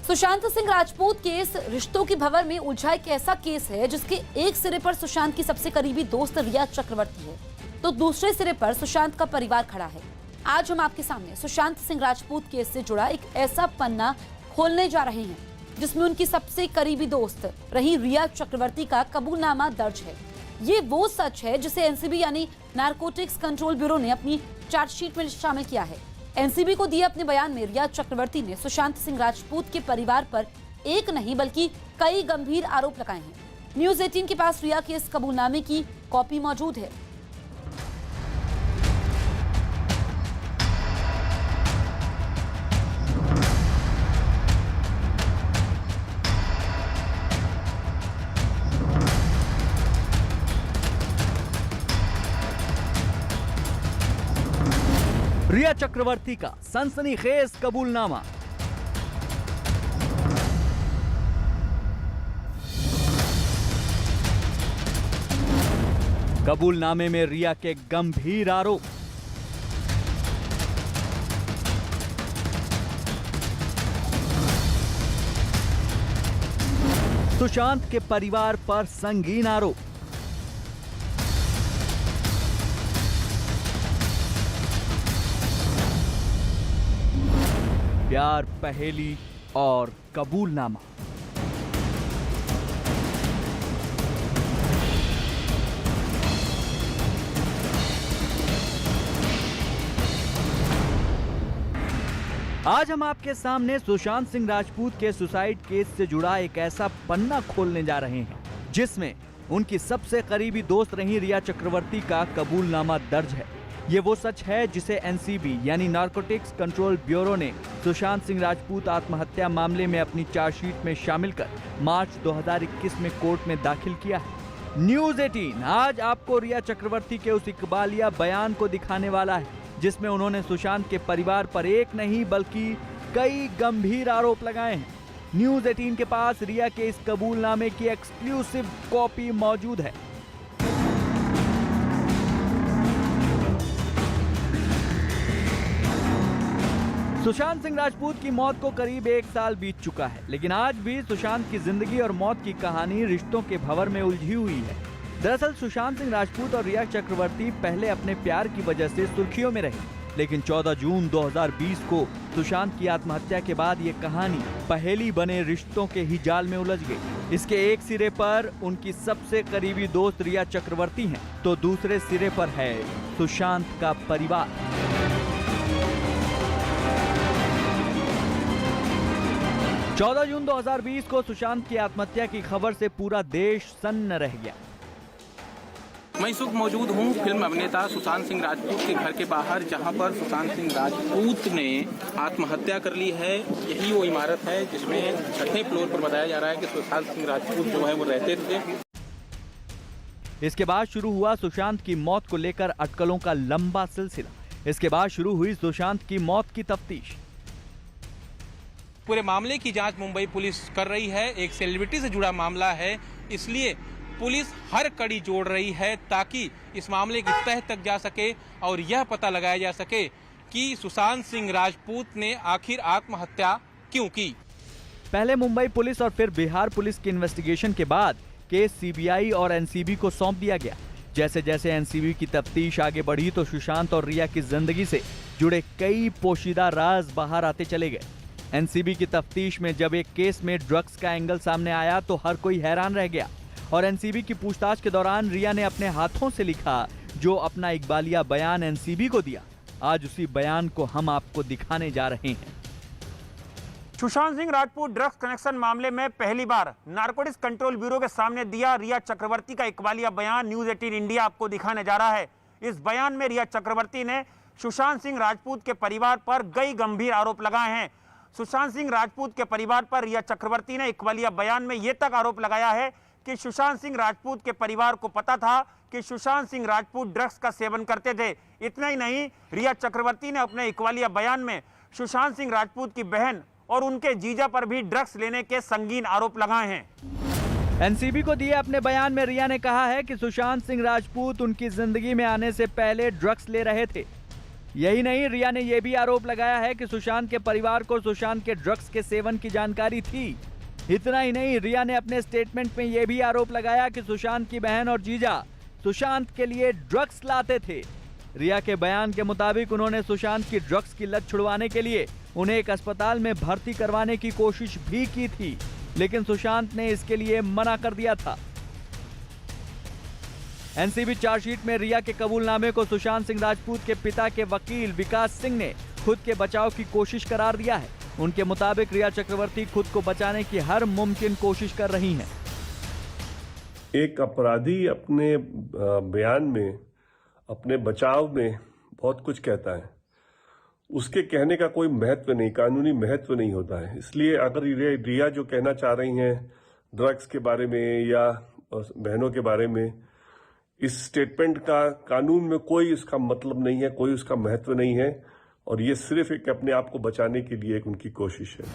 Sushant Singh Rajput case रिश्तों की भंवर में उलझा एक ऐसा केस है जिसके एक सिरे पर सुशांत की सबसे करीबी दोस्त रिया चक्रवर्ती है, तो दूसरे सिरे पर सुशांत का परिवार खड़ा है। आज हम आपके सामने सुशांत सिंह राजपूत केस से जुड़ा एक ऐसा पन्ना खोलने जा रहे हैं जिसमें उनकी सबसे करीबी दोस्त रही रिया चक्रवर्ती का कबूलनामा दर्ज है। ये वो सच है जिसे एनसीबी यानी नारकोटिक्स कंट्रोल ब्यूरो ने अपनी चार्जशीट में शामिल किया है। एनसीबी को दिए अपने बयान में रिया चक्रवर्ती ने सुशांत सिंह राजपूत के परिवार पर एक नहीं बल्कि कई गंभीर आरोप लगाए हैं। न्यूज़ 18 के पास रिया के इस कबूलनामे की कॉपी मौजूद है। रिया चक्रवर्ती का सनसनीखेज कबूलनामा। कबूलनामे में रिया के गंभीर आरोप। सुशांत के परिवार पर संगीन आरोप। प्यार, पहेली और कबूलनामा। आज हम आपके सामने सुशांत सिंह राजपूत के सुसाइड केस से जुड़ा एक ऐसा पन्ना खोलने जा रहे हैं जिसमें उनकी सबसे करीबी दोस्त रही रिया चक्रवर्ती का कबूलनामा दर्ज है। ये वो सच है जिसे एनसीबी यानी नारकोटिक्स कंट्रोल ब्यूरो ने सुशांत सिंह राजपूत आत्महत्या मामले में अपनी चार्जशीट में शामिल कर मार्च 2021 में कोर्ट में दाखिल किया है। न्यूज़ 18 आज आपको रिया चक्रवर्ती के उस इकबालिया बयान को दिखाने वाला है जिसमें उन्होंने सुशांत के परिवार पर एक नहीं बल्कि कई गंभीर आरोप लगाए हैं। न्यूज़ 18 के पास रिया के इस कबूलनामे की एक्सक्लूसिव कॉपी मौजूद है। सुशांत सिंह राजपूत की मौत को करीब 1 साल बीत चुका है, लेकिन आज भी सुशांत की जिंदगी और मौत की कहानी रिश्तों के भंवर में उलझी हुई है। दरअसल सुशांत सिंह राजपूत और रिया चक्रवर्ती पहले अपने प्यार की वजह से सुर्खियों में रहे, लेकिन 14 जून 2020 को सुशांत की आत्महत्या के बाद ये कहानी पहेली बने रिश्तों के ही जाल में उलझ गई। इसके एक सिरे पर उनकी सबसे करीबी दोस्त रिया चक्रवर्ती हैं, तो दूसरे सिरे पर है सुशांत का परिवार। 14 जून 2020 को सुशांत की आत्महत्या की खबर से पूरा देश सन्न रह गया। मैं इस वक्त मौजूद हूँ फिल्म अभिनेता सुशांत सिंह राजपूत के घर के बाहर, जहां पर सुशांत सिंह राजपूत ने आत्महत्या कर ली है। यही वो इमारत है जिसमें 6ठे फ्लोर पर बताया जा रहा है कि सुशांत सिंह राजपूत जो है वो रहते थे। इसके बाद शुरू हुआ सुशांत की मौत को लेकर अटकलों का लंबा सिलसिला। इसके बाद शुरू हुई सुशांत की मौत की तफ्तीश। पूरे मामले की जांच मुंबई पुलिस कर रही है। एक सेलिब्रिटी से जुड़ा मामला है, इसलिए पुलिस हर कड़ी जोड़ रही है ताकि इस मामले की तह तक जा सके और यह पता लगाया जा सके कि सुशांत सिंह राजपूत ने आखिर आत्महत्या क्यों की। पहले मुंबई पुलिस और फिर बिहार पुलिस की इन्वेस्टिगेशन के बाद केस सीबीआई और एनसीबी को सौंप दिया गया। जैसे जैसे एनसीबी की तफ्तीश आगे बढ़ी तो सुशांत और रिया की जिंदगी से जुड़े कई पोशीदा राज बाहर आते चले गए। एनसीबी की तफ्तीश में जब एक केस में ड्रग्स का एंगल सामने आया तो हर कोई हैरान रह गया और एनसीबी की पूछताछ के दौरान रिया ने अपने हाथों से लिखा जो अपना इकबालिया बयान एनसीबी को दिया। आज उसी बयान को हम आपको दिखाने जा रहे हैं। सुशांत सिंह राजपूत ड्रग्स कनेक्शन मामले में पहली बार नारकोटिक्स कंट्रोल ब्यूरो के सामने दिया रिया चक्रवर्ती का इकबालिया बयान न्यूज़ 18 इंडिया आपको दिखाने जा रहा है। इस बयान में रिया चक्रवर्ती ने सुशांत सिंह राजपूत के परिवार पर कई गंभीर आरोप लगाए हैं। सुशांत सिंह राजपूत के परिवार पर रिया चक्रवर्ती ने इकबालिया बयान में यह तक आरोप लगाया है कि सुशांत सिंह राजपूत के परिवार को पता था कि सुशांत सिंह राजपूत ड्रग्स का सेवन करते थे। इतना ही नहीं, रिया चक्रवर्ती ने अपने इकबालिया बयान में सुशांत सिंह राजपूत की बहन और उनके जीजा पर भी ड्रग्स लेने के संगीन आरोप लगाए हैं। एनसीबी को दिए अपने बयान में रिया ने कहा है कि सुशांत सिंह राजपूत उनकी जिंदगी में आने से पहले ड्रग्स ले रहे थे। यही नहीं, रिया ने यह भी आरोप लगाया है कि सुशांत के परिवार को सुशांत के ड्रग्स के सेवन की जानकारी थी। इतना ही नहीं, रिया ने अपने स्टेटमेंट में यह भी आरोप लगाया कि सुशांत की बहन और जीजा सुशांत के लिए ड्रग्स लाते थे। रिया के बयान के मुताबिक उन्होंने सुशांत की ड्रग्स की लत छुड़वाने के लिए उन्हें एक अस्पताल में भर्ती करवाने की कोशिश भी की थी, लेकिन सुशांत ने इसके लिए मना कर दिया था। एनसीबी चार्जशीट में रिया के कबूलनामे को सुशांत सिंह राजपूत के पिता के वकील विकास सिंह ने खुद के बचाव की कोशिश करार दिया है। उनके मुताबिक रिया चक्रवर्ती खुद को बचाने की हर मुमकिन कोशिश कर रही हैं। एक अपराधी अपने बयान में, अपने बचाव में बहुत कुछ कहता है, उसके कहने का कोई महत्व नहीं, कानूनी महत्व नहीं होता है। इसलिए अगर रिया जो कहना चाह रही हैं ड्रग्स के बारे में या बहनों के बारे में, इस स्टेटमेंट का कानून में कोई उसका मतलब नहीं है, कोई उसका महत्व नहीं है, और ये सिर्फ एक अपने आप को बचाने के लिए एक उनकी कोशिश है।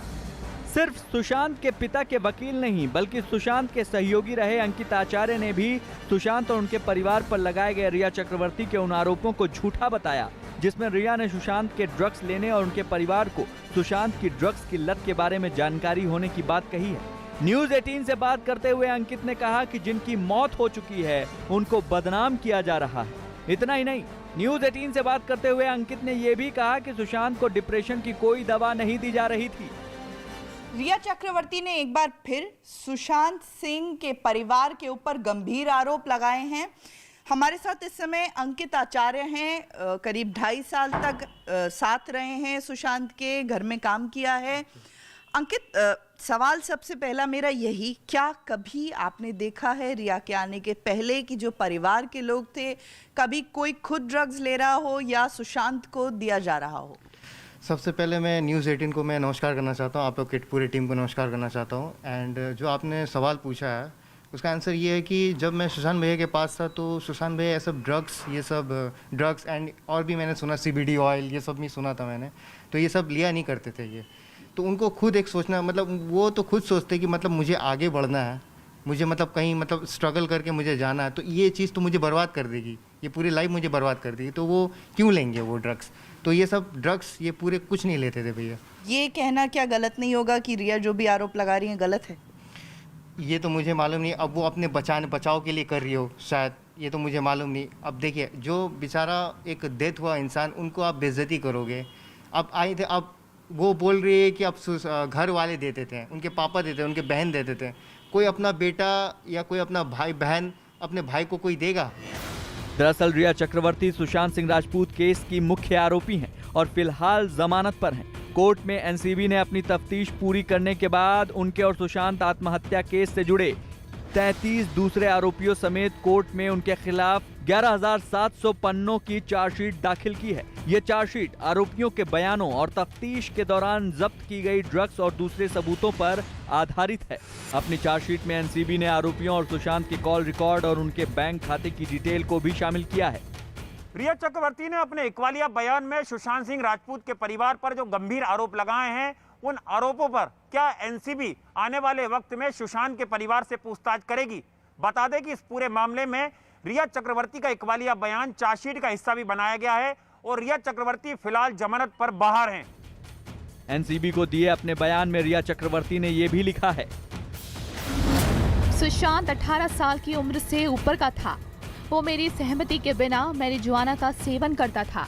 सिर्फ सुशांत के पिता के वकील नहीं, बल्कि सुशांत के सहयोगी रहे अंकित आचार्य ने भी सुशांत और उनके परिवार पर लगाए गए रिया चक्रवर्ती के उन आरोपों को झूठा बताया, जिसमें रिया ने सुशांत के ड्रग्स लेने और उनके परिवार को सुशांत की ड्रग्स की लत के बारे में जानकारी होने की बात कही है। न्यूज 18 से बात करते हुए अंकित ने कहा कि जिनकी मौत हो चुकी है उनको बदनाम किया जा रहा है। इतना ही नहीं, न्यूज 18 से बात करते हुए अंकित ने यह भी कहा कि सुशांत को डिप्रेशन की कोई दवा नहीं दी जा रही थी। रिया चक्रवर्ती ने एक बार फिर सुशांत सिंह के परिवार के ऊपर गंभीर आरोप लगाए हैं। हमारे साथ इस समय अंकित आचार्य हैं, करीब 2.5 साल तक साथ रहे हैं सुशांत के, घर में काम किया है। अंकित, सवाल सबसे पहला मेरा यही, क्या कभी आपने देखा है रिया के आने के पहले कि जो परिवार के लोग थे, कभी कोई खुद ड्रग्स ले रहा हो या सुशांत को दिया जा रहा हो? सबसे पहले मैं न्यूज़ 18 को मैं नमस्कार करना चाहता हूँ, आप लोग की पूरी टीम को नमस्कार करना चाहता हूँ। एंड जो आपने सवाल पूछा है उसका आंसर ये है कि जब मैं सुशांत भैया के पास था तो सुशांत भैया ये सब ड्रग्स एंड और भी मैंने सुना CBD ऑयल, ये सब भी सुना था मैंने, तो ये सब लिया नहीं करते थे ये। तो उनको खुद एक सोचना, मतलब वो तो खुद सोचते कि मतलब मुझे आगे बढ़ना है, मुझे मतलब कहीं मतलब स्ट्रगल करके मुझे जाना है, तो ये चीज़ तो मुझे बर्बाद कर देगी, ये पूरी लाइफ मुझे बर्बाद कर देगी, तो वो क्यों लेंगे वो ड्रग्स? तो ये सब ड्रग्स ये पूरे कुछ नहीं लेते थे भैया। ये कहना क्या गलत नहीं होगा कि रिया जो भी आरोप लगा रही है गलत है? ये तो मुझे मालूम नहीं, अब वो अपने बचाव के लिए कर रही हो शायद, ये तो मुझे मालूम नहीं। अब देखिए, जो बेचारा एक डेथ हुआ इंसान, उनको आप बेइज्जती करोगे। अब आए थे, अब वो बोल रही है कि अब घर वाले देते थे, उनके पापा देते थे, उनके बहन देते थे, कोई अपना बेटा या कोई अपना भाई बहन अपने भाई को कोई देगा? दरअसल रिया चक्रवर्ती सुशांत सिंह राजपूत केस की मुख्य आरोपी हैं और फिलहाल जमानत पर हैं। कोर्ट में एनसीबी ने अपनी तफ्तीश पूरी करने के बाद उनके और सुशांत आत्महत्या केस से जुड़े 33 दूसरे आरोपियों समेत कोर्ट में उनके खिलाफ 11,700 पन्नों की चार्जशीट दाखिल की है। ये चार्जशीट आरोपियों के बयानों और तफ्तीश के दौरान जब्त की गई ड्रग्स और दूसरे सबूतों पर आधारित है। अपनी चार्जशीट में एनसीबी ने आरोपियों और सुशांत के कॉल रिकॉर्ड और उनके बैंक खाते की डिटेल को भी शामिल किया है। रिया चक्रवर्ती ने अपने इकबालिया बयान में सुशांत सिंह राजपूत के परिवार पर जो गंभीर आरोप लगाए हैं, उन आरोपों पर क्या एनसीबी आने वाले वक्त में सुशांत के परिवार से पूछताछ करेगी? बता दें कि इस पूरे मामले में रिया चक्रवर्ती का इकबालिया बयान चार्जशीट का हिस्सा भी बनाया गया है और रिया चक्रवर्ती फिलहाल जमानत पर बाहर हैं। एनसीबी को दिए अपने बयान में रिया चक्रवर्ती ने यह भी लिखा है, सुशांत 18 साल की उम्र से ऊपर का था। वो मेरी सहमति के बिना मैरिजुआना का सेवन करता था।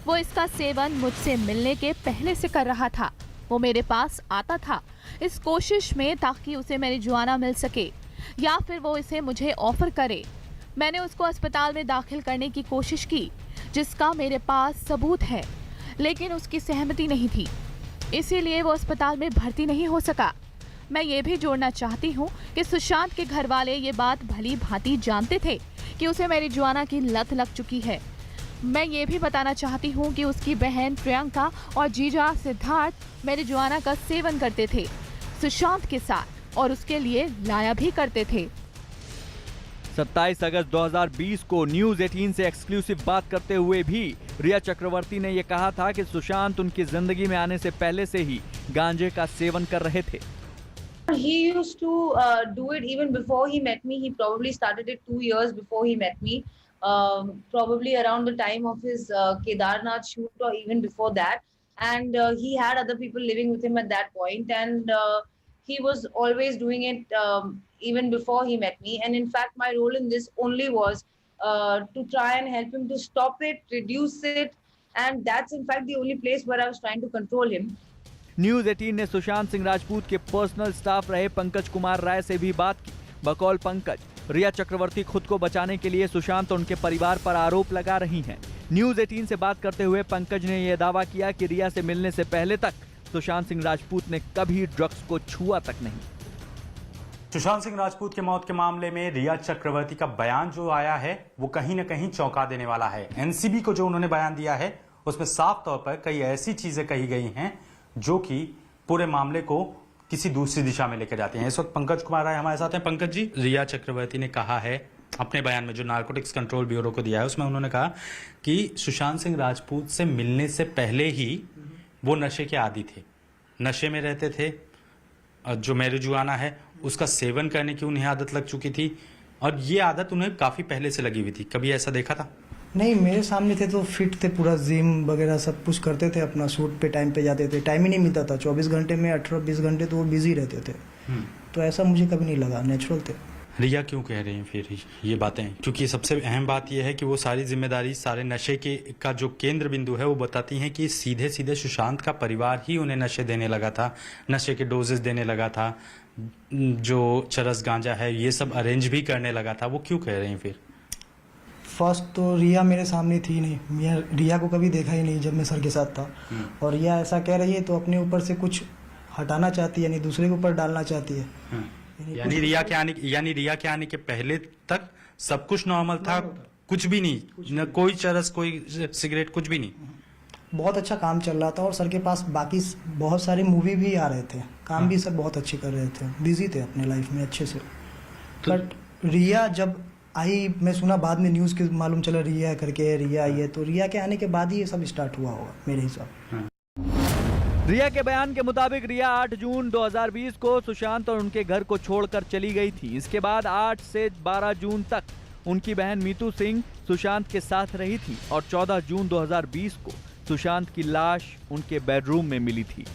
वो इसका सेवन मुझसे मिलने के पहले से कर रहा था। वो मेरे पास आता था इस कोशिश में ताकि उसे मैरिजुआना मिल सके या फिर वो इसे मुझे ऑफर करे। मैंने उसको अस्पताल में दाखिल करने की कोशिश की जिसका मेरे पास सबूत है, लेकिन उसकी सहमति नहीं थी, इसीलिए वो अस्पताल में भर्ती नहीं हो सका। मैं ये भी जोड़ना चाहती हूँ कि सुशांत के घर वाले ये बात भली भांति जानते थे कि उसे मैरिजुआना की लत लग चुकी है। मैं ये भी बताना चाहती हूँ कि उसकी बहन प्रियंका और जीजा सिद्धार्थ मैरिजुआना का सेवन करते थे सुशांत के साथ और उसके लिए लाया भी करते थे। 27 अगस्त 2020 को न्यूज 18 से एक्सक्लूसिव बात करते हुए भी रिया चक्रवर्ती ने यह कहा था कि सुशांत उनकी जिंदगी में आने से पहले से ही गांजे का सेवन कर रहे थे। He used to do it even before he met me. He probably started it 2 years before he met me. probably around the time of his Kedarnath shoot or even before that. And he had other people living with him at that point, and he was always doing it even before he met me. And in fact, my role in this only was to try and help him to stop it, reduce it, and that's in fact the only place where I was trying to control him. News 18 ने सुशांत सिंह राजपूत के personal staff रहे पंकज कुमार राय से भी बात की। बकौल पंकज, रिया चक्रवर्ती खुद को बचाने के लिए सुशांत और उनके परिवार पर आरोप लगा रही हैं। न्यूज 18 से बात करते हुए पंकज ने यह दावा किया कि रिया से मिलने से पहले तक सुशांत सिंह राजपूत ने कभी ड्रग्स को छुआ तक नहीं। सुशांत सिंह राजपूत के मौत के मामले में रिया चक्रवर्ती का बयान जो आया है वो कहीं ना कहीं चौंका देने वाला है। एनसीबी को जो उन्होंने बयान दिया है उसमें साफ तौर पर कई ऐसी चीजें कही गई हैं जो कि पूरे मामले को किसी दूसरी दिशा में लेकर जाती हैं। इस वक्त पंकज कुमार राय हमारे साथ हैं। पंकज जी, रिया चक्रवर्ती ने कहा है अपने बयान में जो नारकोटिक्स कंट्रोल ब्यूरो को दिया है उसमें उन्होंने कहा कि सुशांत सिंह राजपूत से मिलने से पहले ही वो नशे के आदी थे, नशे में रहते थे। जो मैरिजुआना है उसका सेवन करने की उन्हें आदत लग चुकी थी और ये आदत उन्हें काफी पहले से लगी हुई थी। कभी ऐसा देखा था? नहीं, मेरे सामने थे तो फिट थे, पूरा जिम वगैरह सब कुछ करते थे, अपना शूट पे टाइम पे जाते थे। टाइम ही नहीं मिलता था, 24 घंटे में 18-20 घंटे तो वो बिजी रहते थे। तो ऐसा मुझे कभी नहीं लगा, नेचुरल थे। रिया क्यों कह रही हैं फिर ये बातें? क्योंकि सबसे अहम बात यह है कि वो सारी जिम्मेदारी, सारे नशे का जो केंद्र बिंदु है वो बताती हैं कि सीधे सीधे सुशांत का परिवार ही उन्हें नशे देने लगा था, नशे के डोजेस देने लगा था, जो चरस गांजा है ये सब अरेंज भी करने लगा था। वो क्यों कह रही हैं फिर? फर्स्ट तो रिया मेरे सामने थी नहीं, मैं रिया को कभी देखा ही नहीं जब मैं सर के साथ था। और रिया ऐसा कह रही है तो अपने ऊपर से कुछ हटाना चाहती है, यानी दूसरे के ऊपर डालना चाहती है। यानी रिया के आने के पहले तक सब कुछ नॉर्मल था, कुछ भी नहीं, न कोई चरस, कोई सिगरेट, कुछ भी नहीं। बहुत अच्छा काम चल रहा था और सर के पास बाकी बहुत सारे मूवी भी आ रहे थे, काम भी सब बहुत अच्छे कर रहे थे, बिजी थे अपने लाइफ में अच्छे से। बट रिया जब आई, मैं सुना बाद में न्यूज़ के मालूम चला रिया करके, रिया आई है, तो रिया के आने के बाद ही ये सब स्टार्ट हुआ होगा मेरे हिसाब। रिया के बयान के मुताबिक रिया 8 जून 2020 को सुशांत और उनके घर को छोड़कर चली गई थी। इसके बाद 8 से 12 जून तक उनकी बहन मीतू सिंह सुशांत के साथ रही थी और 14 जून 2020 को सुशांत की लाश उनके बेडरूम में मिली थी।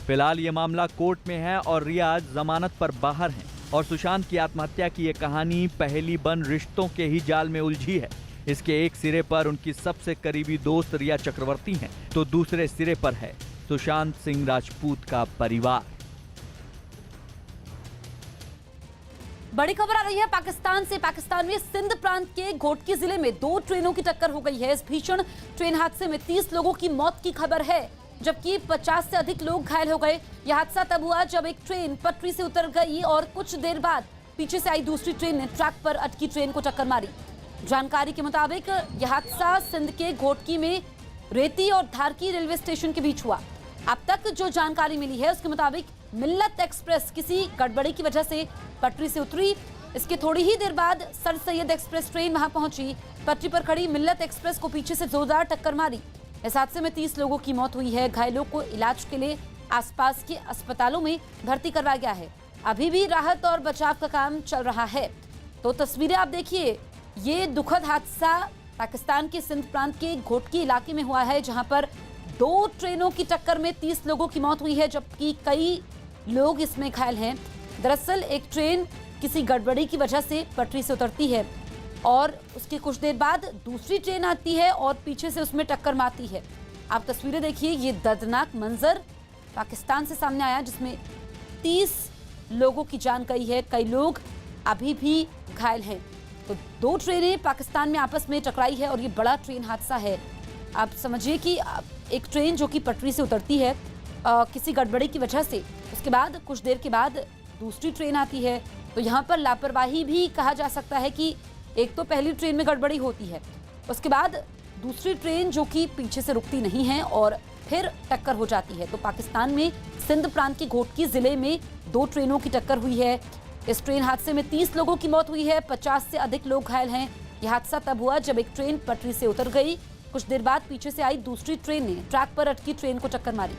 फिलहाल ये मामला कोर्ट में है और रिया जमानत पर बाहर हैं और सुशांत की आत्महत्या की ये कहानी पहली बन रिश्तों के ही जाल में उलझी है। इसके एक सिरे पर उनकी सबसे करीबी दोस्त रिया चक्रवर्ती हैं, तो दूसरे सिरे पर है सुशांत सिंह राजपूत का परिवार। बड़ी खबर आ रही है पाकिस्तान से। पाकिस्तान में सिंध प्रांत के घोटकी जिले में 2 ट्रेनों की टक्कर हो गई है। इस भीषण ट्रेन हादसे में 30 लोगों की मौत की खबर है, जबकि 50 से अधिक लोग घायल हो गए। यह हादसा तब हुआ जब एक ट्रेन पटरी से उतर गई और कुछ देर बाद पीछे से आई दूसरी ट्रेन ने ट्रैक पर अटकी ट्रेन को टक्कर मारी। जानकारी के मुताबिक यह हादसा सिंध के घोटकी में रेती और धारकी रेलवे स्टेशन के बीच हुआ। अब तक जो जानकारी मिली है उसके मुताबिक मिल्लत एक्सप्रेस किसी गड़बड़ी की वजह से पटरी से उतरी। इसके थोड़ी ही देर बाद सर सैयद एक्सप्रेस ट्रेन वहां पहुंची। पटरी पर खड़ी मिल्लत एक्सप्रेस को पीछे से जोरदार टक्कर मारी। इस हादसे में 30 लोगों की मौत हुई है। घायलों को इलाज के लिए आसपास के अस्पतालों में भर्ती करवाया गया है। अभी भी राहत और बचाव का काम चल रहा है। तो तस्वीरें आप देखिए, ये दुखद हादसा पाकिस्तान के सिंध प्रांत के घोटकी इलाके में हुआ है, जहां पर 2 ट्रेनों की टक्कर में 30 लोगों की मौत हुई है, जबकि कई लोग इसमें घायल हैं। दरअसल एक ट्रेन किसी गड़बड़ी की वजह से पटरी से उतरती है और उसके कुछ देर बाद दूसरी ट्रेन आती है और पीछे से उसमें टक्कर मारती है। आप तस्वीरें देखिए, ये दर्दनाक मंजर पाकिस्तान से सामने आया, जिसमें 30 लोगों की जान गई है, कई लोग अभी भी घायल हैं। तो 2 ट्रेनें पाकिस्तान में आपस में टकराई है और ये बड़ा ट्रेन हादसा है। आप समझिए कि एक ट्रेन जो कि पटरी से उतरती है किसी गड़बड़ी की वजह से, उसके बाद कुछ देर के बाद दूसरी ट्रेन आती है, तो यहाँ पर लापरवाही भी कहा जा सकता है कि एक तो पहली ट्रेन में गड़बड़ी होती है, उसके बाद दूसरी ट्रेन जो कि पीछे से रुकती नहीं है और फिर टक्कर हो जाती है। तो पाकिस्तान में सिंध प्रांत के घोटकी जिले में 2 ट्रेनों की टक्कर हुई है। इस ट्रेन हादसे में 30 लोगों की मौत हुई है, 50 से अधिक लोग घायल हैं। यह हादसा तब हुआ जब एक ट्रेन पटरी से उतर गई। कुछ देर बाद पीछे से आई दूसरी ट्रेन ने ट्रैक पर अटकी ट्रेन को टक्कर मारी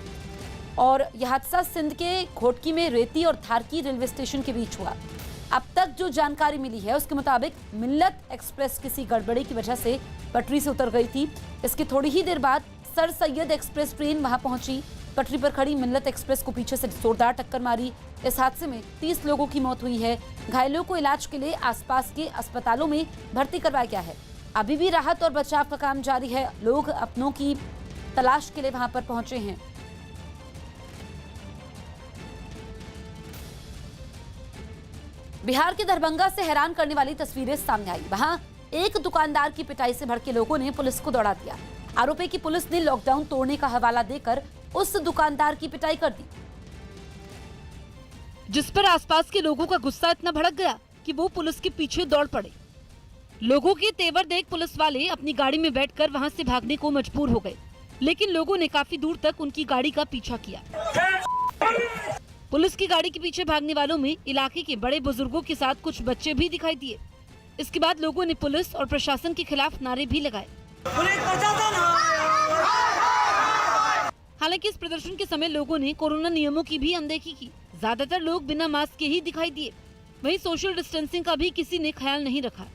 और यह हादसा सिंध के घोटकी में रेती और धारकी रेलवे स्टेशन के बीच हुआ। अब तक जो जानकारी मिली है उसके मुताबिक मिल्लत एक्सप्रेस किसी गड़बड़ी की वजह से पटरी से उतर गई थी। इसकी थोड़ी ही देर बाद सर सैयद एक्सप्रेस ट्रेन वहां पहुंची। पटरी पर खड़ी मिल्लत एक्सप्रेस को पीछे से जोरदार टक्कर मारी। इस हादसे में 30 लोगों की मौत हुई है। घायलों को इलाज के लिए आसपास के अस्पतालों में भर्ती करवाया गया है। अभी भी राहत और बचाव का काम जारी है। लोग अपनों की तलाश के लिए वहां पर पहुंचे हैं। बिहार के दरभंगा से हैरान करने वाली तस्वीरें सामने आई। वहां एक दुकानदार की पिटाई से भड़के लोगों ने पुलिस को दौड़ा दिया। आरोप है कि पुलिस ने लॉकडाउन तोड़ने का हवाला देकर उस दुकानदार की पिटाई कर दी, जिस पर आसपास के लोगों का गुस्सा इतना भड़क गया कि वो पुलिस के पीछे दौड़ पड़े। लोगों के तेवर देख पुलिस वाले अपनी गाड़ी में बैठकर वहां से भागने को मजबूर हो गए, लेकिन लोगों ने काफी दूर तक उनकी गाड़ी का पीछा किया। पुलिस की गाड़ी के पीछे भागने वालों में इलाके के बड़े बुजुर्गों के साथ कुछ बच्चे भी दिखाई दिए। इसके बाद लोगों ने पुलिस और प्रशासन के खिलाफ नारे भी लगाए। हालांकि इस प्रदर्शन के समय लोगों ने कोरोना नियमों की भी अनदेखी की। ज्यादातर लोग बिना मास्क के ही दिखाई दिए। वहीं सोशल डिस्टेंसिंग का भी किसी ने ख्याल नहीं रखा।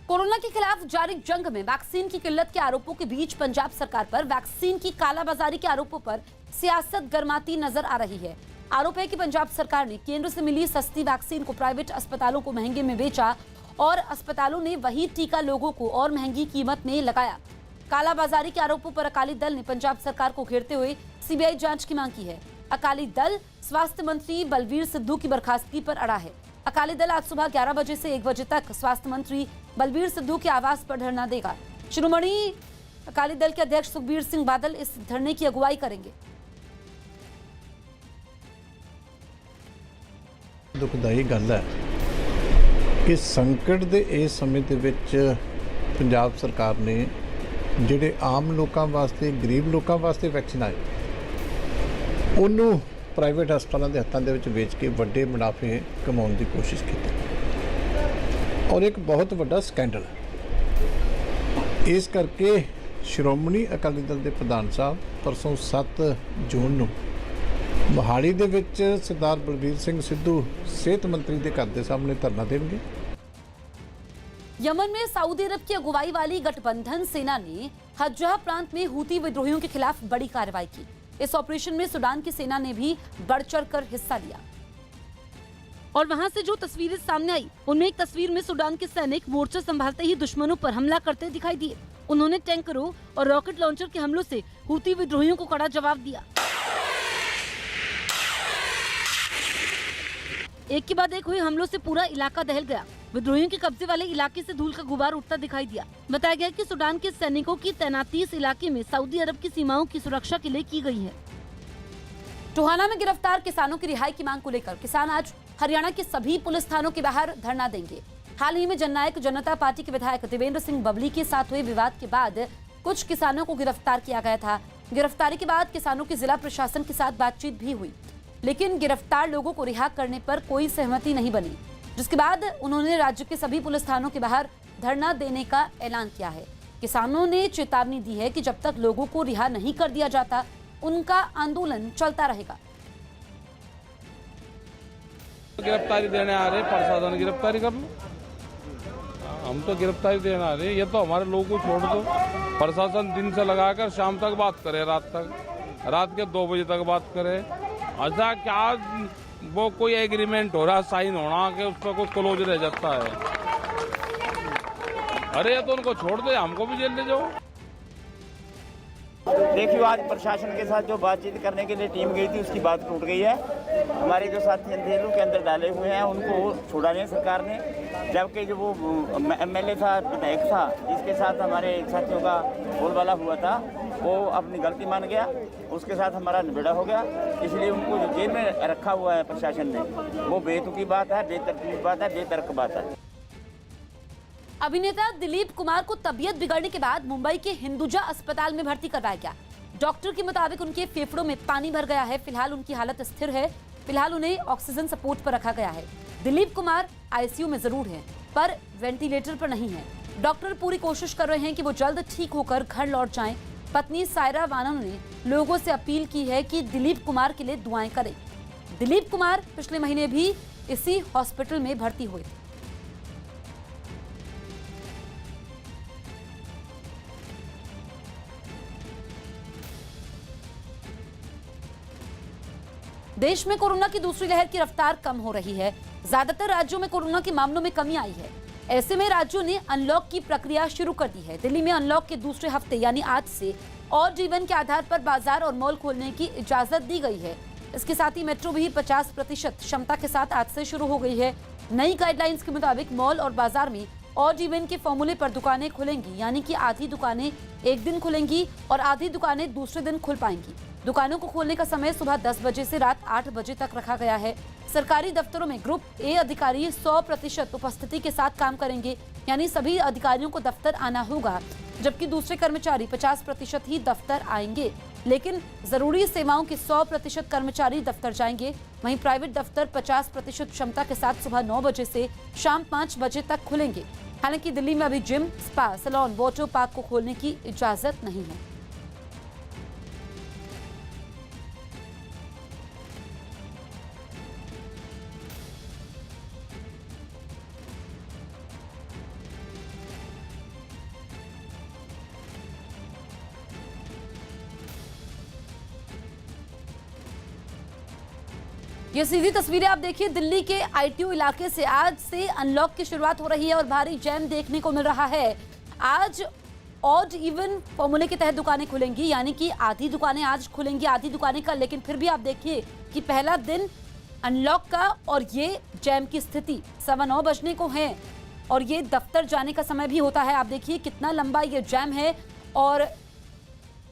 कोरोना के खिलाफ जारी जंग में वैक्सीन की किल्लत के आरोपों के बीच पंजाब सरकार पर वैक्सीन की कालाबाजारी के आरोपों पर सियासत गर्माती नजर आ रही है। आरोप है कि पंजाब सरकार ने केंद्र से मिली सस्ती वैक्सीन को प्राइवेट अस्पतालों को महंगे में बेचा और अस्पतालों ने वही टीका लोगों को और महंगी कीमत में लगाया। कालाबाजारी के आरोपों पर अकाली दल ने पंजाब सरकार को घेरते हुए सीबीआई जांच की मांग की है। अकाली दल स्वास्थ्य मंत्री बलबीर सिद्धू की बर्खास्तगी पर अड़ा है। अकाली दल आज सुबह 11 बजे से 1 बजे तक स्वास्थ्य मंत्री बलबीर सिद्धू के आवास पर धरना देगा। शिरोमणि अकाली दल के अध्यक्ष सुखबीर सिंह बादल इस धरने की अगुवाई करेंगे। दुखदाई गल है कि संकट के इस समय ਦੇ ਵਿੱਚ ਪੰਜਾਬ ਸਰਕਾਰ ਨੇ ਜਿਹੜੇ ਆਮ ਲੋਕਾਂ ਵਾਸਤੇ ਗਰੀਬ ਲੋਕਾਂ ਵਾਸਤੇ ਵੈਕਸੀਨ ਆਏ ਉਹਨੂੰ ਪ੍ਰਾਈਵੇਟ ਹਸਪਤਾਲਾਂ ਦੇ ਹੱਥਾਂ ਦੇ ਵਿੱਚ ਵੇਚ ਕੇ ਵੱਡੇ ਮੁਨਾਫੇ ਕਮਾਉਣ ਦੀ ਕੋਸ਼ਿਸ਼ ਕੀਤੀ ਔਰ ਇੱਕ ਬਹੁਤ ਵੱਡਾ ਸਕੈਂਡਲ ਹੈ। ਇਸ ਕਰਕੇ ਸ਼੍ਰੋਮਣੀ ਅਕਾਲੀ ਦਲ ਦੇ ਪ੍ਰਧਾਨ ਸਾਹਿਬ ਪਰਸੋਂ 7 ਜੂਨ ਨੂੰ मोहाली दे विच सरदार बलबीर सिंह सिद्धू सेहत मंत्री के घर के सामने धरना देंगे। यमन में सऊदी अरब की अगुवाई वाली गठबंधन सेना ने हज्जाह प्रांत में हूती विद्रोहियों के खिलाफ बड़ी कार्रवाई की। इस ऑपरेशन में सूडान की सेना ने भी बढ़ चढ़कर हिस्सा लिया और वहां से जो तस्वीरें सामने आई उनमें एक तस्वीर में सूडान के सैनिक मोर्चा संभालते ही दुश्मनों पर हमला करते दिखाई दिए। उन्होंने टैंकरों और रॉकेट लॉन्चर के हमलों से हूती विद्रोहियों को कड़ा जवाब दिया। एक के बाद एक हुए हमलों से पूरा इलाका दहल गया। विद्रोहियों के कब्जे वाले इलाके से धूल का गुबार उठता दिखाई दिया। बताया गया कि सूडान के सैनिकों की तैनाती इस इलाके में सऊदी अरब की सीमाओं की सुरक्षा के लिए की गई है। टोहाना में गिरफ्तार किसानों की रिहाई की मांग को लेकर किसान आज हरियाणा के सभी पुलिस थानों के बाहर धरना देंगे। हाल ही में जननायक जनता पार्टी के विधायक देवेंद्र सिंह बबली के साथ हुए विवाद के बाद कुछ किसानों को गिरफ्तार किया गया था। गिरफ्तारी के बाद किसानों की जिला प्रशासन के साथ बातचीत भी हुई, लेकिन गिरफ्तार लोगों को रिहा करने पर कोई सहमति नहीं बनी, जिसके बाद उन्होंने राज्य के सभी पुलिस थानों के बाहर धरना देने का ऐलान किया है। किसानों ने चेतावनी दी है कि जब तक लोगों को रिहा नहीं कर दिया जाता उनका आंदोलन चलता रहेगा। गिरफ्तारी देने आ रहे, प्रशासन गिरफ्तारी कर लो, हम तो गिरफ्तारी देने आ रहे। ये तो हमारे लोगों को छोड़ दो। प्रशासन दिन से लगाकर शाम तक बात करे, रात के 2 बजे तक बात करे। अच्छा क्या वो कोई एग्रीमेंट हो रहा साइन होना कि उस पर कुछ क्लोज रह जाता है। अरे तो उनको छोड़ दे, हमको भी जेल ले जाओ। देखिए आज प्रशासन के साथ जो बातचीत करने के लिए टीम गई थी उसकी बात टूट गई है। हमारे जो साथी अंधेरों के अंदर डाले हुए हैं उनको छोड़ा नहीं सरकार ने, जबकि जो वो MLA था, विधायक था, जिसके साथ हमारे साथियों का बोलबाला हुआ था, वो अपनी गलती मान गया, उसके साथ हमारा निबेड़ा हो गया। इसलिए उनको जो जेल में रखा हुआ है प्रशासन ने, वो बेतुकी बात है, बेतरतीब बात है, बेतर्क बात है। अभिनेता दिलीप कुमार को तबीयत बिगड़ने के बाद मुंबई के हिंदुजा अस्पताल में भर्ती करवाया गया। डॉक्टर के मुताबिक उनके फेफड़ों में पानी भर गया है। फिलहाल उनकी हालत स्थिर है। फिलहाल उन्हें ऑक्सीजन सपोर्ट पर रखा गया है। दिलीप कुमार ICU में जरूर हैं, पर वेंटिलेटर पर नहीं है। डॉक्टर पूरी कोशिश कर रहे हैं कि वो जल्द ठीक होकर घर लौट जाएं। पत्नी सायरा वानन ने लोगों से अपील की है कि दिलीप कुमार के लिए दुआएं करें। दिलीप कुमार पिछले महीने भी इसी हॉस्पिटल में भर्ती हुए थे। देश में कोरोना की दूसरी लहर की रफ्तार कम हो रही है। ज्यादातर राज्यों में कोरोना के मामलों में कमी आई है। ऐसे में राज्यों ने अनलॉक की प्रक्रिया शुरू कर दी है। दिल्ली में अनलॉक के दूसरे हफ्ते यानी आज से और जीवन के आधार पर बाजार और मॉल खोलने की इजाजत दी गई है। इसके साथ ही मेट्रो भी 50% क्षमता के साथ आज से शुरू हो गई है। नई गाइडलाइंस के मुताबिक मॉल और बाजार में और जीवन के फॉर्मूले पर दुकानें खुलेंगी, यानी कि आधी दुकानें एक दिन खुलेंगी और आधी दुकानें दूसरे दिन खुल पाएंगी। दुकानों को खोलने का समय सुबह 10 बजे से रात 8 बजे तक रखा गया है। सरकारी दफ्तरों में ग्रुप ए अधिकारी 100% उपस्थिति के साथ काम करेंगे, यानी सभी अधिकारियों को दफ्तर आना होगा, जबकि दूसरे कर्मचारी 50% ही दफ्तर आएंगे। लेकिन जरूरी सेवाओं के 100% कर्मचारी दफ्तर जाएंगे। वहीं प्राइवेट दफ्तर 50% क्षमता के साथ सुबह 9 बजे से शाम 5 बजे तक खुलेंगे। हालांकि दिल्ली में अभी gym, spa, salon, water park को खोलने की इजाजत नहीं है। ये सीधी तस्वीरें आप देखिए दिल्ली के आईटीयू इलाके से। आज से अनलॉक की शुरुआत हो रही है और भारी जैम देखने को मिल रहा है। आज ऑड इवन फॉर्मूले के तहत दुकानें खुलेंगी, यानी कि आधी दुकानें आज खुलेंगी, आधी दुकानें कल। लेकिन फिर भी आप देखिए कि पहला दिन अनलॉक का और ये जैम की स्थिति 9:15 बजने को है और ये दफ्तर जाने का समय भी होता है। आप देखिए कितना लंबा ये जैम है और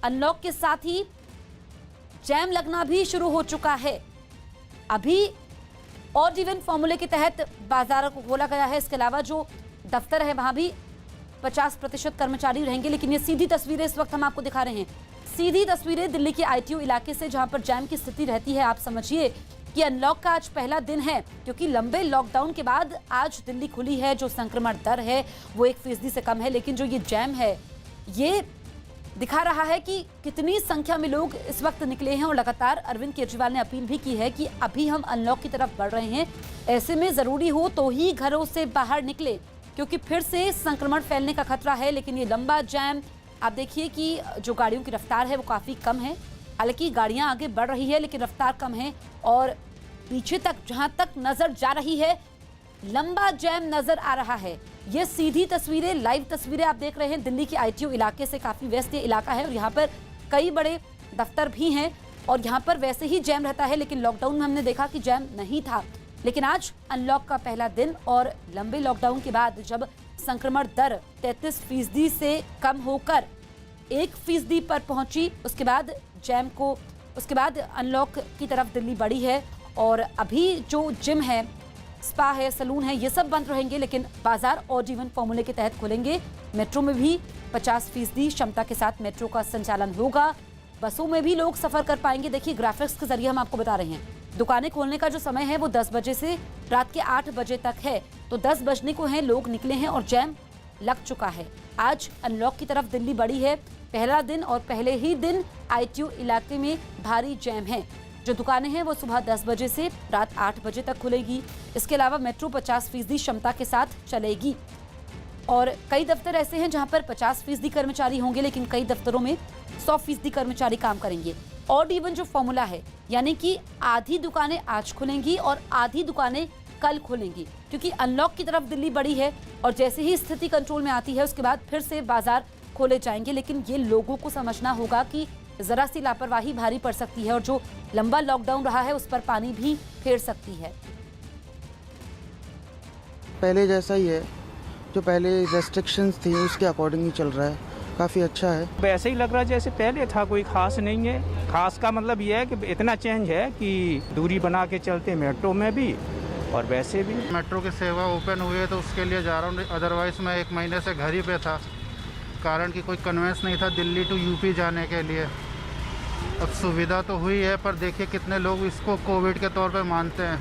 अनलॉक के साथ ही जैम लगना भी शुरू हो चुका है। अभी और इवन फॉर्मूले के तहत बाजार को खोला गया है। इसके अलावा जो दफ्तर है वहां भी 50% कर्मचारी रहेंगे। लेकिन ये सीधी तस्वीरें इस वक्त हम आपको दिखा रहे हैं, सीधी तस्वीरें दिल्ली के आईटीयू इलाके से, जहां पर जैम की स्थिति रहती है। आप समझिए कि अनलॉक का आज पहला दिन है, क्योंकि लंबे लॉकडाउन के बाद आज दिल्ली खुली है। जो संक्रमण दर है वो 1% से कम है, लेकिन जो ये जैम है ये दिखा रहा है कि कितनी संख्या में लोग इस वक्त निकले हैं। और लगातार अरविंद केजरीवाल ने अपील भी की है कि अभी हम अनलॉक की तरफ बढ़ रहे हैं, ऐसे में जरूरी हो तो ही घरों से बाहर निकले, क्योंकि फिर से संक्रमण फैलने का खतरा है। लेकिन ये लंबा जैम आप देखिए कि जो गाड़ियों की रफ्तार है वो काफी कम है। हालांकि गाड़ियां आगे बढ़ रही है लेकिन रफ्तार कम है और पीछे तक जहां तक नजर जा रही है लंबा जैम नजर आ रहा है। ये सीधी तस्वीरें, लाइव तस्वीरें आप देख रहे हैं दिल्ली के आईटीयू इलाके से। काफी व्यस्त ये इलाका है और यहाँ पर कई बड़े दफ्तर भी हैं और यहाँ पर वैसे ही जैम रहता है। लेकिन लॉकडाउन में हमने देखा कि जैम नहीं था। लेकिन आज अनलॉक का पहला दिन और लंबे लॉकडाउन के बाद जब संक्रमण दर 33% से कम होकर 1% पर पहुंची, उसके बाद अनलॉक की तरफ दिल्ली बढ़ी है। और अभी जो जिम है, स्पा है, सैलून है, ये सब बंद रहेंगे, लेकिन बाजार और जीवन फॉर्मूले के तहत खुलेंगे। मेट्रो में भी 50% क्षमता के साथ मेट्रो का संचालन होगा। बसों में भी लोग सफर कर पाएंगे। देखिए ग्राफिक्स के जरिए हम आपको बता रहे हैं, दुकानें खोलने का जो समय है वो 10 बजे से रात के 8 बजे तक है। तो 10 बजने को है, लोग निकले हैं और जैम लग चुका है। आज अनलॉक की तरफ दिल्ली बढ़ी है, पहला दिन और पहले ही दिन आईटीयू इलाके में भारी जैम है। जो दुकानें हैं वो सुबह 10 बजे से रात 8 बजे तक खुलेगी। इसके अलावा मेट्रो 50% क्षमता के साथ चलेगी और कई दफ्तर ऐसे हैं जहां पर 50% कर्मचारी होंगे, लेकिन कई दफ्तरों में 100% कर्मचारी काम करेंगे। ऑड इवन जो फॉर्मूला है, यानी कि आधी दुकानें आज खुलेंगी और आधी दुकानें कल खुलेंगी, क्योंकि अनलॉक की तरफ दिल्ली बढ़ी है और जैसे ही स्थिति कंट्रोल में आती है उसके बाद फिर से बाजार खोले जाएंगे। लेकिन ये लोगों को समझना होगा कि जरा सी लापरवाही भारी पड़ सकती है और जो लंबा लॉकडाउन रहा है उस पर पानी भी फेर सकती है। पहले जैसा ही है, जो पहले रेस्ट्रिक्शंस थी उसके अकॉर्डिंग ही चल रहा है, काफ़ी अच्छा है। वैसे ही लग रहा है जैसे पहले था, कोई खास नहीं है। खास का मतलब ये है कि इतना चेंज है कि दूरी बना के चलते मेट्रो में भी और वैसे भी। मेट्रो की सेवा ओपन हुई है तो उसके लिए जा रहा हूँ, अदरवाइज मैं 1 महीने से घर ही पे था, कारण कि कोई कन्वेंस नहीं था दिल्ली टू यूपी जाने के लिए। अब सुविधा तो हुई है, पर देखिए कितने लोग इसको कोविड के तौर पे मानते हैं,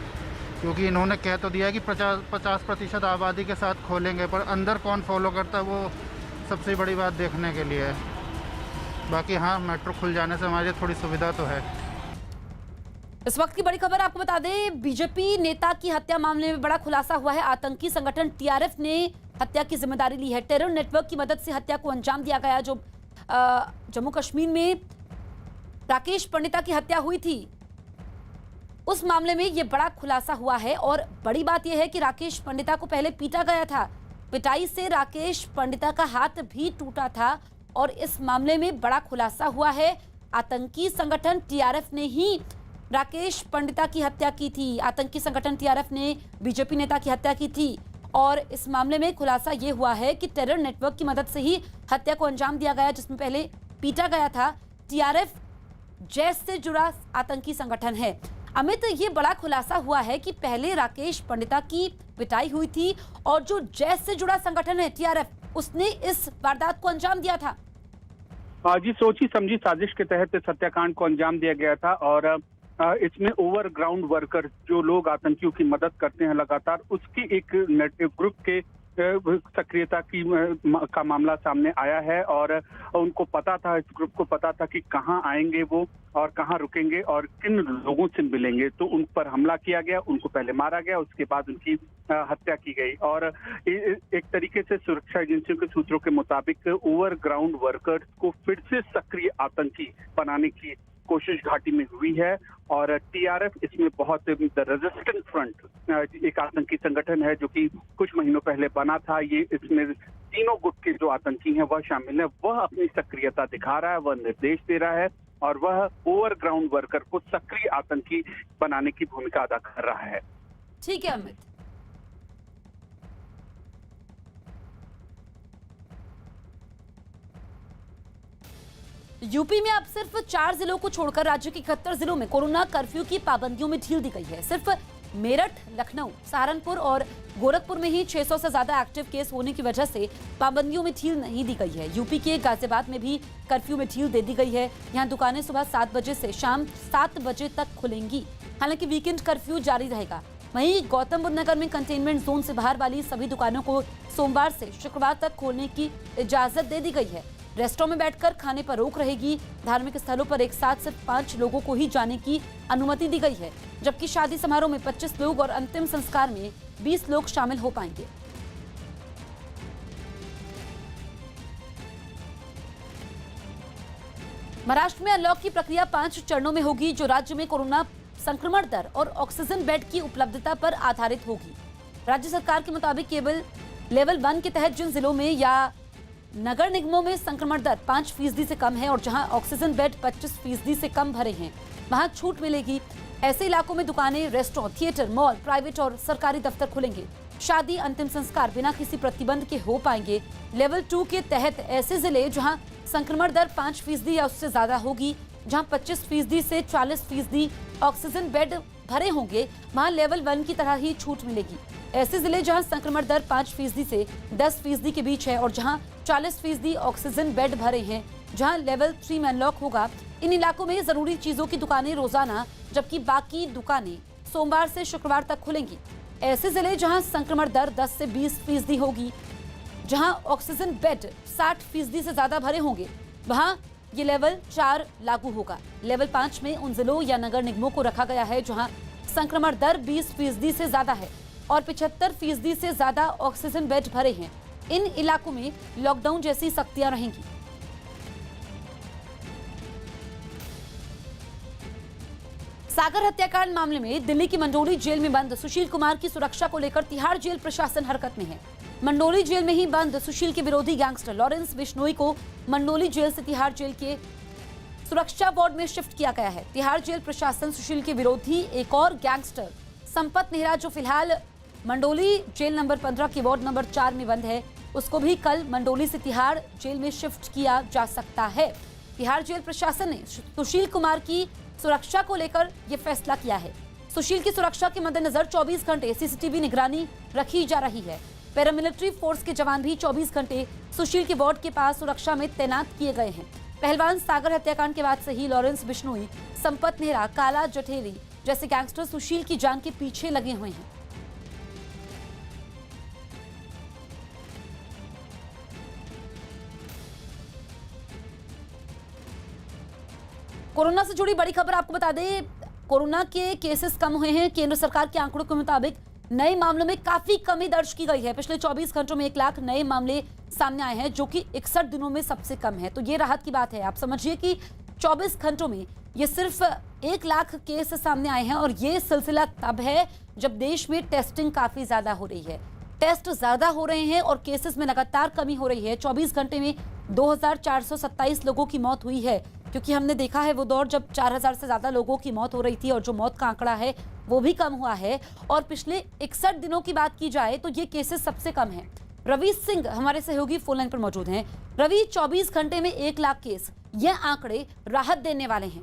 क्योंकि इन्होंने कह तो दिया है कि 50% आबादी के साथ खोलेंगे, पर अंदर कौन फॉलो करता है वो सबसे बड़ी बात देखने के लिए है। बाकी हाँ, मेट्रो खुल जाने से हमारी थोड़ी सुविधा तो है। इस वक्त की बड़ी खबर आपको बता दें, बीजेपी नेता की हत्या मामले में बड़ा खुलासा हुआ है। आतंकी संगठन टीआरएफ ने हत्या की जिम्मेदारी ली है। टेरर नेटवर्क की मदद से हत्या को अंजाम दिया गया। जो जम्मू कश्मीर में राकेश पंडिता की हत्या हुई थी, उस मामले में यह बड़ा खुलासा हुआ है। और बड़ी बात यह है कि राकेश पंडिता को पहले पीटा गया था। पिटाई से राकेश पंडिता का हाथ भी टूटा था और इस मामले में बड़ा खुलासा हुआ है। आतंकी संगठन टीआरएफ ने ही राकेश पंडिता की हत्या की थी। आतंकी संगठन टीआरएफ ने बीजेपी नेता की हत्या की थी और इस मामले में खुलासा यह हुआ है कि टेरर नेटवर्क की मदद से ही हत्या को अंजाम दिया गया, जिसमें पहले पीटा गया था। टीआरएफ जैश से जुड़ा आतंकी संगठन है। अमित, ये बड़ा खुलासा हुआ है कि पहले राकेश पंडिता की पिटाई हुई थी और जो जैश से जुड़ा संगठन है टीआरएफ, उसने इस वारदात को अंजाम दिया था। जी, सोची समझी साजिश के तहत इस हत्याकांड को अंजाम दिया गया था और इसमें ओवरग्राउंड वर्कर जो लोग आतंकियों की मदद करते हैं लगातार, उसकी एक ग्रुप के सक्रियता का मामला सामने आया है और उनको पता था, इस ग्रुप को पता था कि कहां आएंगे वो और कहां रुकेंगे और किन लोगों से मिलेंगे। तो उन पर हमला किया गया, उनको पहले मारा गया, उसके बाद उनकी हत्या की गई। और एक तरीके से सुरक्षा एजेंसियों के सूत्रों के मुताबिक ओवरग्राउंड वर्कर्स को फिर से सक्रिय आतंकी बनाने की कोशिश घाटी में हुई है और टीआरएफ इसमें बहुत रेजिस्टेंट फ्रंट एक आतंकी संगठन है जो कि कुछ महीनों पहले बना था। ये इसमें तीनों गुट के जो आतंकी हैं वह शामिल है। वह अपनी सक्रियता दिखा रहा है, वह निर्देश दे रहा है और वह ओवरग्राउंड वर्कर को सक्रिय आतंकी बनाने की भूमिका अदा कर रहा है। ठीक है अमित। यूपी में अब सिर्फ 4 जिलों को छोड़कर राज्य के 71 जिलों में कोरोना कर्फ्यू की पाबंदियों में ढील दी गई है। सिर्फ मेरठ, लखनऊ, सहारनपुर और गोरखपुर में ही 600 से ज्यादा एक्टिव केस होने की वजह से पाबंदियों में ढील नहीं दी गई है। यूपी के गाजियाबाद में भी कर्फ्यू में ढील दे दी गई है। यहाँ दुकानें सुबह 7 बजे से शाम 7 बजे तक खुलेंगी। हालांकि वीकेंड कर्फ्यू जारी रहेगा। वहीं गौतम बुद्ध नगर में कंटेनमेंट जोन से बाहर वाली सभी दुकानों को सोमवार से शुक्रवार तक खोलने की इजाजत दे दी गई है। रेस्टोरेंट में बैठकर खाने पर रोक रहेगी। धार्मिक स्थलों पर एक साथ सिर्फ 5 लोगों को ही जाने की अनुमति दी गई है, जबकि शादी समारोह में 25 लोग और अंतिम संस्कार में 20 लोग शामिल हो पाएंगे। महाराष्ट्र में अनलॉक की प्रक्रिया 5 चरणों में होगी, जो राज्य में कोरोना संक्रमण दर और ऑक्सीजन बेड की उपलब्धता पर आधारित होगी। राज्य सरकार के मुताबिक केवल लेवल 1 के तहत जिन जिलों में या नगर निगमों में संक्रमण दर 5% से कम है और जहां ऑक्सीजन बेड 25% से कम भरे हैं, वहां छूट मिलेगी। ऐसे इलाकों में दुकानें, रेस्टोरेंट, थिएटर, मॉल, प्राइवेट और सरकारी दफ्तर खुलेंगे। शादी, अंतिम संस्कार बिना किसी प्रतिबंध के हो पाएंगे। लेवल 2 के तहत ऐसे जिले जहां संक्रमण दर 5% या उससे ज्यादा होगी, जहां 25% से 40% ऑक्सीजन बेड भरे होंगे, वहां लेवल 1 की तरह ही छूट मिलेगी। ऐसे जिले जहां संक्रमण दर 5% से 10% के बीच है और जहां 40% ऑक्सीजन बेड भरे हैं, जहां लेवल 3 में अनलॉक होगा, इन इलाकों में जरूरी चीजों की दुकानें रोजाना, जबकि बाकी दुकानें सोमवार से शुक्रवार तक खुलेंगी। ऐसे जिले जहां संक्रमण दर 10 से 20% होगी, जहां ऑक्सीजन बेड 60% से ज्यादा भरे होंगे, वहां ये लेवल 4 लागू होगा। लेवल 5 में उन जिलों या नगर निगमों को रखा गया है जहां संक्रमण दर 20% से ज्यादा है और 75% से ज्यादा ऑक्सीजन बेड भरे हैं। इन इलाकों में लॉकडाउन जैसी सख्तियां रहेंगी। सागर हत्याकांड मामले में दिल्ली की मंडोली जेल में बंद सुशील कुमार की सुरक्षा को लेकर तिहाड़ जेल प्रशासन हरकत में है। मंडोली जेल में ही बंद सुशील के विरोधी गैंगस्टर लॉरेंस बिश्नोई को मंडोली जेल से तिहाड़ जेल के सुरक्षा वार्ड में शिफ्ट किया गया है। तिहाड़ जेल प्रशासन सुशील के विरोधी एक और गैंगस्टर संपत नेहरा, जो फिलहाल मंडोली जेल नंबर 15 के वार्ड नंबर 4 में बंद है, उसको भी कल मंडोली से तिहाड़ जेल में शिफ्ट किया जा सकता है। तिहाड़ जेल प्रशासन ने सुशील कुमार की सुरक्षा को लेकर यह फैसला किया है। सुशील की सुरक्षा के मद्देनजर 24 घंटे सीसीटीवी निगरानी रखी जा रही है। पैरामिलिट्री फोर्स के जवान भी 24 घंटे सुशील के वार्ड के पास सुरक्षा में तैनात किए गए हैं। पहलवान सागर हत्याकांड के बाद से ही लॉरेंस बिश्नोई, संपत नेहरा, काला जठेरी जैसे गैंगस्टर सुशील की जान के पीछे लगे हुए हैं। कोरोना से जुड़ी बड़ी खबर आपको बता दें, कोरोना के केसेस कम हुए हैं। केंद्र सरकार के आंकड़ों के मुताबिक नए मामलों में काफी कमी दर्ज की गई है। पिछले 24 घंटों में 1 लाख नए मामले सामने आए हैं, जो कि 61 दिनों में सबसे कम है। तो ये राहत की बात है। आप समझिए कि 24 घंटों में ये सिर्फ 1 लाख केस सामने आए हैं, और ये सिलसिला तब है जब देश में टेस्टिंग काफी ज्यादा हो रही है। टेस्ट ज्यादा हो रहे हैं और केसेस में लगातार कमी हो रही है। 24 घंटे में 2427 लोगों की मौत हुई है, क्योंकि हमने देखा है वो दौर जब 4000 से ज्यादा लोगों की मौत हो रही थी, और जो मौत का आंकड़ा है वो भी कम हुआ है। और पिछले 61 दिनों की बात की जाए तो ये केसेस सबसे कम है। रवि सिंह हमारे सहयोगी फोन लाइन पर मौजूद हैं। रवि, 24 घंटे में 1 लाख केस, ये आंकड़े राहत देने वाले हैं।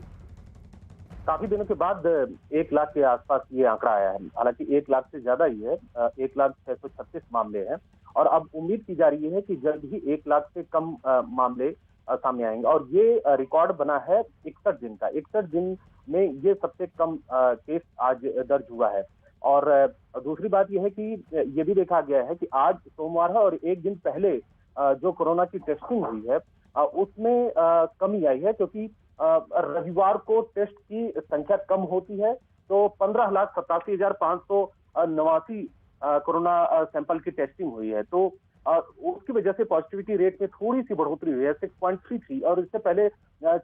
काफी दिनों के बाद 1 लाख के आसपास ये आंकड़ा आया है। हालांकि 1 लाख से ज्यादा ही है, 1,636 मामले हैं, और अब उम्मीद की जा रही है कि जल्द ही 1 लाख से कम मामले सामने आएंगे। और ये रिकॉर्ड बना है 61 दिन का। 61 दिन में ये सबसे कम केस आज दर्ज हुआ है। और दूसरी बात यह है कि ये भी देखा गया है कि आज सोमवार है, और एक दिन पहले जो कोरोना की टेस्टिंग हुई है उसमें कमी आई है, क्योंकि रविवार को टेस्ट की संख्या कम होती है। तो 15,87,589 कोरोना सैंपल की टेस्टिंग हुई है। तो उसकी वजह से पॉजिटिविटी रेट में थोड़ी सी बढ़ोतरी हुई है, 6.33, और इससे पहले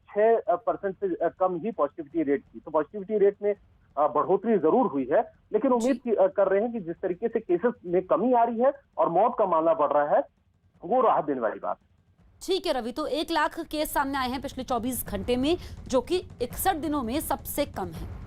6% से कम ही पॉजिटिविटी रेट थी। तो पॉजिटिविटी रेट में बढ़ोतरी जरूर हुई है, लेकिन उम्मीद कर रहे हैं कि जिस तरीके से केसेस में कमी आ रही है और मौत का मामला बढ़ रहा है, वो राहत देने वाली बात। ठीक है रवि, तो 1 लाख केस सामने आए हैं पिछले 24 घंटे में, जो कि 61 दिनों में सबसे कम है।